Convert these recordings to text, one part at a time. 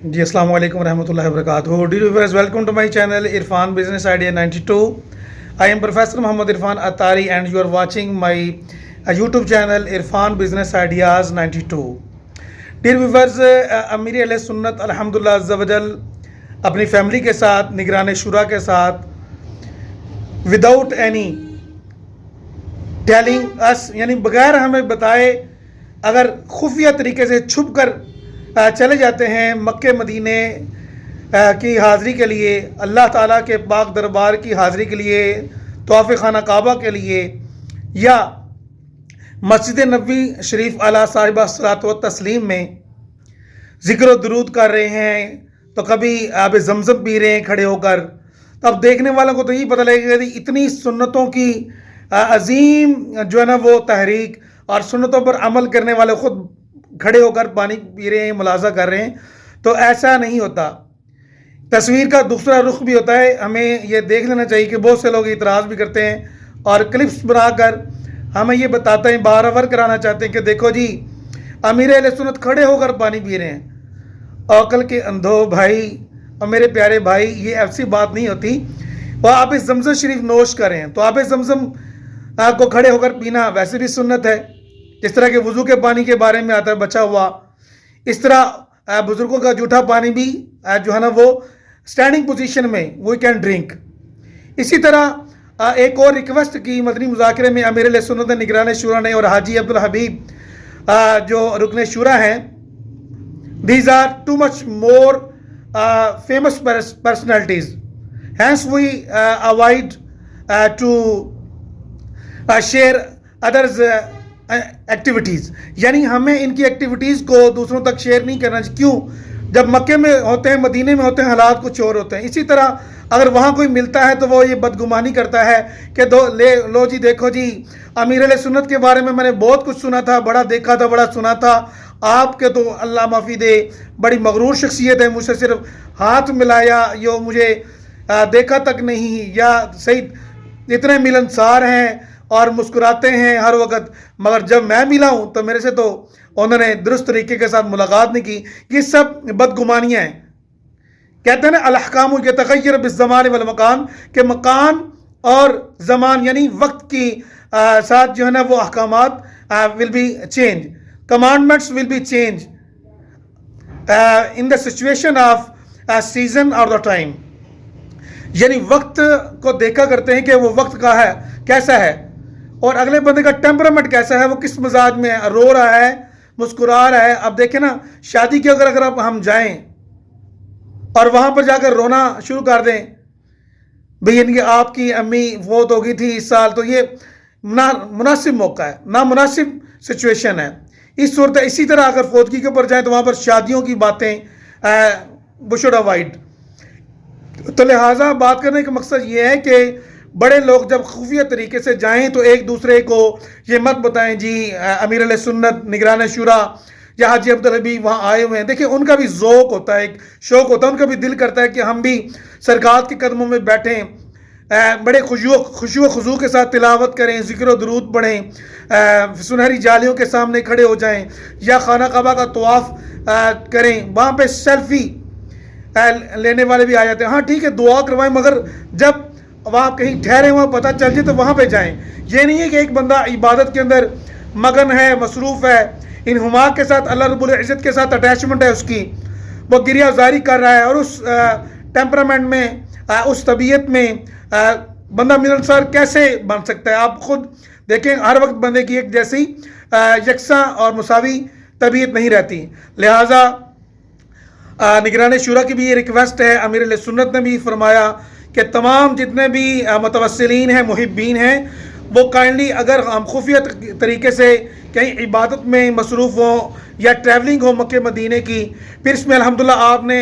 जी अस्सलाम वालेकुम रहमतुल्लाहि व बरकातुहू। Dear viewers, welcome to my channel Irfan Business Idea 92. I am Professor Muhammad Irfan Attari and you are watching my YouTube channel Irfan Business Ideas 92. Dear viewers, अमीर अहले सुन्नत अल्हम्दुलिल्लाह अज़्ज़ा वजल अपनी फैमिली के साथ निगरान शुरा के साथ विदाउट एनी टेलिंग अस यानी बगैर हमें बताए अगर खुफिया तरीके से छुप कर चले जाते हैं मक्के मदीने की हाज़िरी के लिए, अल्लाह ताला के पाक दरबार की हाज़िरी के लिए, तौफ़ खाना काबा के लिए या मस्जिद नबी शरीफ अला साहिबा सलात व तस्लीम में ज़िक्र दरूद कर रहे हैं, तो कभी आब ज़मज़म पी रहे हैं खड़े होकर, तो अब देखने वालों को तो यही पता लगेगा कि इतनी सुन्नतों की अजीम जो है ना वो तहरीक और सुन्नतों पर अमल करने वाले खुद खड़े होकर पानी पी रहे हैं, मुलाजा कर रहे हैं। तो ऐसा नहीं होता। तस्वीर का दूसरा रुख भी होता है। हमें ये देख लेना चाहिए कि बहुत से लोग इतराज़ भी करते हैं और क्लिप्स बनाकर हमें ये बताते हैं, बारवर कराना चाहते हैं कि देखो जी अमीर अहले सुन्नत खड़े होकर पानी पी रहे हैं। औकल के अंधो भाई और मेरे प्यारे भाई, ये ऐसी बात नहीं होती। वह आप इस ज़मज़म शरीफ नोश करें तो आप इस ज़मज़म को खड़े होकर पीना वैसे भी सुन्नत है। जिस तरह के वज़ू के पानी के बारे में आता है बचा हुआ, इस तरह बुज़ुर्गों का जूठा पानी भी जो है ना वो स्टैंडिंग पोजीशन में वी कैन ड्रिंक। इसी तरह एक और रिक्वेस्ट की मदनी मुज़ाकरे में अमीर अहले सुन्नत निगरान शुरा ने और हाजी अब्दुल हबीब जो रुकन शुरा हैं, these are too much more famous personalities, hence we avoid to share others activities, यानी हमें इनकी एक्टिविटीज़ को दूसरों तक शेयर नहीं करना चाहिए। क्यों? जब मक्के में होते हैं, मदीने में होते हैं, हालात कुछ और होते हैं। इसी तरह अगर वहाँ कोई मिलता है तो वो ये बदगुमानी करता है कि लो जी देखो जी अमीर अहले सुन्नत के बारे में मैंने बहुत कुछ सुना था, बड़ा देखा था, बड़ा सुना था, आपके तो अल्लाह माफ़ी दे बड़ी मगरूर शख्सियत है, मुझसे सिर्फ हाथ मिलाया, यो मुझे देखा तक नहीं, या सही इतने मिलनसार हैं और मुस्कुराते हैं हर वक्त, मगर जब मैं मिला हूँ तो मेरे से तो उन्होंने दुरुस्त तरीके के साथ मुलाकात नहीं की। ये सब बदगुमानियाँ हैं। कहते हैं ना अल-अहकामु यतग़य्यर बिज़्ज़मान वल मकान, के मकान और ज़मान यानी वक्त की साथ जो है ना वो अहकामात will be change, commandments will be change in the situation of season और द टाइम। यानी वक्त को देखा करते हैं कि वो वक्त का है कैसा है और अगले बंदे का टेम्परामेंट कैसा है, वो किस मिजाज में है, रो रहा है, मुस्कुरा रहा है। अब देखें ना शादी के अगर अब हम जाएं और वहाँ पर जाकर रोना शुरू कर दें, भाई इनकी आपकी अम्मी फौत हो गई थी इस साल, तो ये ना मुनासिब मौका है, ना मुनासिब सिचुएशन है। इसी तरह अगर फौतगी के ऊपर जाएँ तो वहाँ पर शादियों की बातें वो शुड अवॉइड। तो लिहाजा बात करने का मकसद ये है कि बड़े लोग जब खुफिया तरीके से जाएं तो एक दूसरे को ये मत बताएं जी अमीर अहले सुन्नत निगरान शुरा या हाजी अब्दुल हबीब वहाँ आए हुए हैं। देखिए उनका भी ज़ौक़ होता है, एक शौक़ होता है, उनका भी दिल करता है कि हम भी सरकार के कदमों में बैठें, बड़े खुशू खुजू के साथ तिलावत करें, ज़िक्र दरूद पढ़ें, सुनहरी जालियों के सामने खड़े हो जाएं या खाना काबा का तवाफ़ करें। वहाँ पे सेल्फ़ी लेने वाले भी आ जाते हैं। हाँ ठीक है दुआ करवाएं, मगर जब वहाँ कहीं ठहरे हुए पता चल जाए तो वहाँ पे जाएं। ये नहीं है कि एक बंदा इबादत के अंदर मगन है, मसरूफ़ है, इन हुमा के साथ अल्लाह रब्बुल इज़्ज़त के साथ अटैचमेंट है उसकी, वो गिरियाजारी कर रहा है और उस टेम्परामेंट में उस तबीयत में बंदा मिलनसार कैसे बन सकता है? आप खुद देखें हर वक्त बंदे की एक जैसी यकसा और मुसावी तबीयत नहीं रहती। लिहाजा निगरान शुरा की भी ये रिक्वेस्ट है, अमीर अहले सुन्नत ने भी फरमाया कि तमाम जितने भी मुतवस्सिलीन हैं, मुहिब्बीन हैं, वो काइंडली अगर हम खुफिया तरीके से कहीं इबादत में मसरूफ़ हों या ट्रैवलिंग हो मक्के मदीने की, फिर इसमें अल्हम्दुलिल्लाह आपने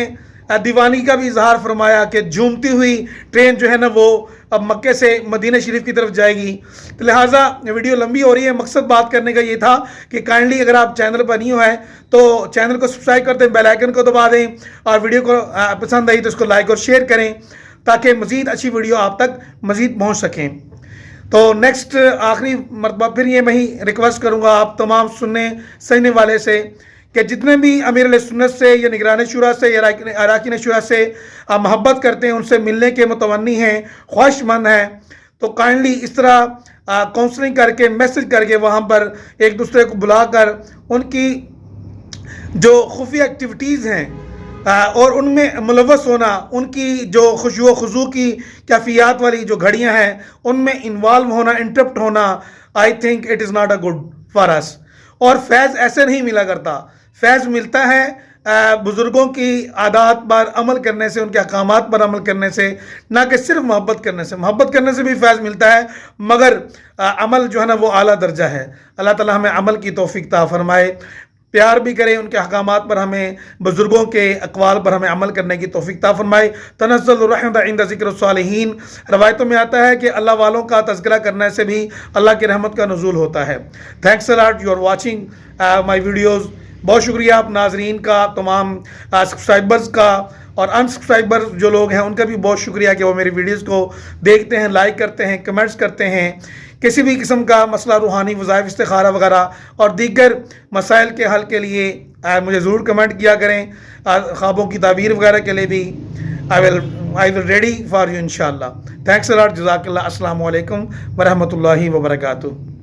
दीवानी का भी इजहार फरमाया कि झूमती हुई ट्रेन जो है ना वो अब मक्के से मदीना शरीफ की तरफ जाएगी। तो लिहाजा वीडियो लंबी हो रही है, मकसद बात करने का ये था कि काइंडली अगर आप चैनल पर नहीं हुए हैं तो चैनल को सब्सक्राइब कर दें, बेल आइकन को दबा दें और वीडियो को पसंद आई तो इसको लाइक और शेयर करें ताकि मज़ीद अच्छी वीडियो आप तक मज़ीद पहुँच सकें। तो नेक्स्ट आखिरी मरतबा फिर ये मैं ही रिक्वेस्ट करूँगा आप तमाम सुनने समझने वाले से کہ جتنے بھی امیر اہل سنت سے یا نگران شورا سے یا اراکین شورا سے محبت کرتے ہیں، ان سے ملنے کے متمنی ہیں، خواہش مند ہیں، تو کائنڈلی اس طرح کاؤنسلنگ کر کے، میسج کر کے، وہاں پر ایک دوسرے کو بلا کر ان کی جو خفیہ ایکٹیویٹیز ہیں اور ان میں ملوث ہونا، ان کی جو خشوع و خضوع کی کیفیات والی جو گھڑیاں ہیں ان میں انوالو ہونا، انٹرپٹ ہونا، I think it is not a good for us. اور فیض ایسے نہیں ملا کرتا. فیض ملتا ہے بزرگوں کی عادات پر عمل کرنے سے، ان کے احکامات پر عمل کرنے سے، نہ کہ صرف محبت کرنے سے. محبت کرنے سے بھی فیض ملتا ہے، مگر عمل جو ہے نا وہ اعلیٰ درجہ ہے. اللہ تعالی ہمیں عمل کی توفیق عطا فرمائے. پیار بھی کریں، ان کے احکامات پر ہمیں، بزرگوں کے اقوال پر ہمیں عمل کرنے کی توفیق عطا فرمائے. تنزل الرحمت عند ذکر الصالحین، روایتوں میں آتا ہے کہ اللہ والوں کا تذکرہ کرنے سے بھی اللہ کی رحمت کا نزول ہوتا ہے. Thanks a lot, you are watching my videos. بہت شکریہ آپ ناظرین کا، تمام سبسکرائبرز کا، اور انسبسکرائبر جو لوگ ہیں ان کا بھی بہت شکریہ کہ وہ میری ویڈیوز کو دیکھتے ہیں، لائک کرتے ہیں، کمنٹس کرتے ہیں. کسی بھی قسم کا مسئلہ، روحانی وظائف، استخارہ وغیرہ اور دیگر مسائل کے حل کے لیے مجھے ضرور کمنٹ کیا کریں. خوابوں کی تعبیر وغیرہ کے لیے بھی I will ready for you انشاءاللہ. تھینکس اے لاٹ، جزاک اللہ. السلام علیکم ورحمۃ اللہ وبرکاتہ.